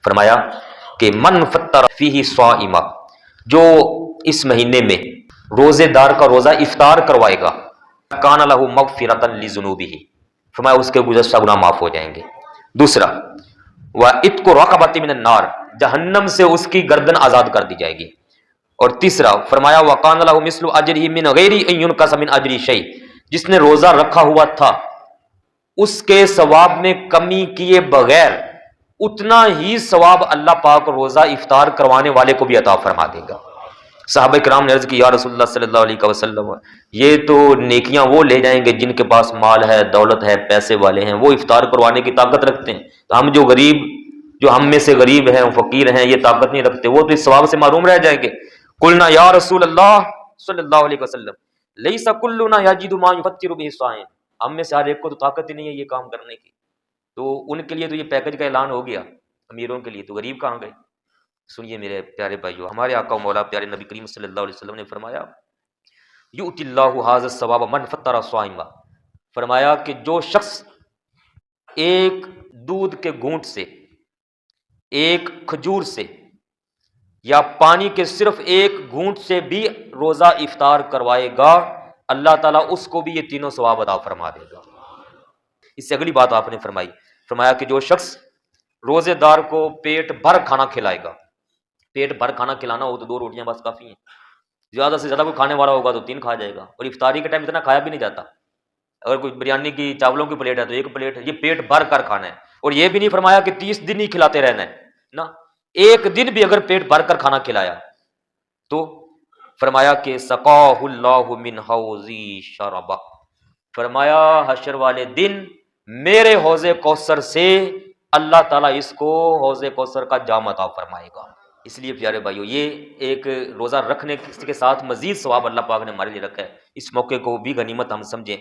فرمایا کہ من فطر فیہ صائما، جو اس مہینے میں روزے دار کا روزہ افطار کروائے گا، کان لہ مغفرۃ لذنوبہ، فرمایا اس کے گزشتہ گناہ معاف ہو جائیں گے۔ دوسرا وعتق رقبۃ من النار، جہنم سے اس کی گردن آزاد کر دی جائے گی۔ اور تیسرا فرمایا وکان لہ مثل اجرہ من غیر ان ینقص من اجرہ شیء، جس نے روزہ رکھا ہوا تھا اس کے ثواب میں کمی کیے بغیر اتنا ہی ثواب اللہ پاک روزہ افطار کروانے والے کو بھی عطا فرما دے گا۔ صحابہ کرام نے عرض کی یا رسول اللہ صلی اللہ علیہ وسلم، یہ تو نیکیاں وہ لے جائیں گے جن کے پاس مال ہے، دولت ہے، پیسے والے ہیں، وہ افطار کروانے کی طاقت رکھتے ہیں، تو ہم جو ہم میں سے غریب ہیں، فقیر ہیں، یہ طاقت نہیں رکھتے، وہ تو اس ثواب سے محروم رہ جائیں گے۔ قلنا یا رسول اللہ صلی اللہ علیہ وسلم لیس کلنا یجد ما یفطر به الصائم، ہم میں سے ہر ایک کو تو طاقت ہی نہیں ہے یہ کام کرنے کی، تو ان کے لیے تو یہ پیکج کا اعلان ہو گیا، امیروں کے لیے تو غریب کہاں گئے؟ سنیے میرے پیارے بھائیو، ہمارے آقا و مولا پیارے نبی کریم صلی اللہ علیہ وسلم نے فرمایا یؤتی اللہ ھذا الثواب من فطر صائما، فرمایا کہ جو شخص ایک دودھ کے گھونٹ سے، ایک کھجور سے، یا پانی کے صرف ایک گھونٹ سے بھی روزہ افطار کروائے گا، اللہ تعالیٰ اس کو بھی یہ تینوں ثواب عطا فرما دے گا۔ اس سے اگلی بات آپ نے فرمایا کہ جو شخص روزے دار کو پیٹ بھر کھانا کھلائے گا، پیٹ بھر کھانا کھلانا ہو تو 2 روٹیاں بس کافی ہیں، زیادہ سے زیادہ کوئی کھانے والا ہوگا تو 3 کھا جائے گا، اور افطاری کے ٹائم اتنا کھایا بھی نہیں جاتا، اگر کوئی بریانی کی چاولوں کی پلیٹ ہے تو 1 پلیٹ ہے، یہ پیٹ بھر کر کھانا ہے۔ اور یہ بھی نہیں فرمایا کہ 30 دن ہی کھلاتے رہنا ہے، نہ، ایک دن بھی اگر پیٹ بھر کر کھانا کھلایا تو فرمایا کہ سقاہ اللہ من حوضی شربا، فرمایا حشر والے دن میرے حوض کوثر سے اللہ تعالیٰ اس کو حوض کوثر کا جام عطا فرمائے گا۔ اس لیے پیارے بھائیو، یہ ایک روزہ رکھنے کے ساتھ مزید ثواب اللہ پاک نے ہمارے لیے رکھا ہے، اس موقع کو بھی غنیمت ہم سمجھیں۔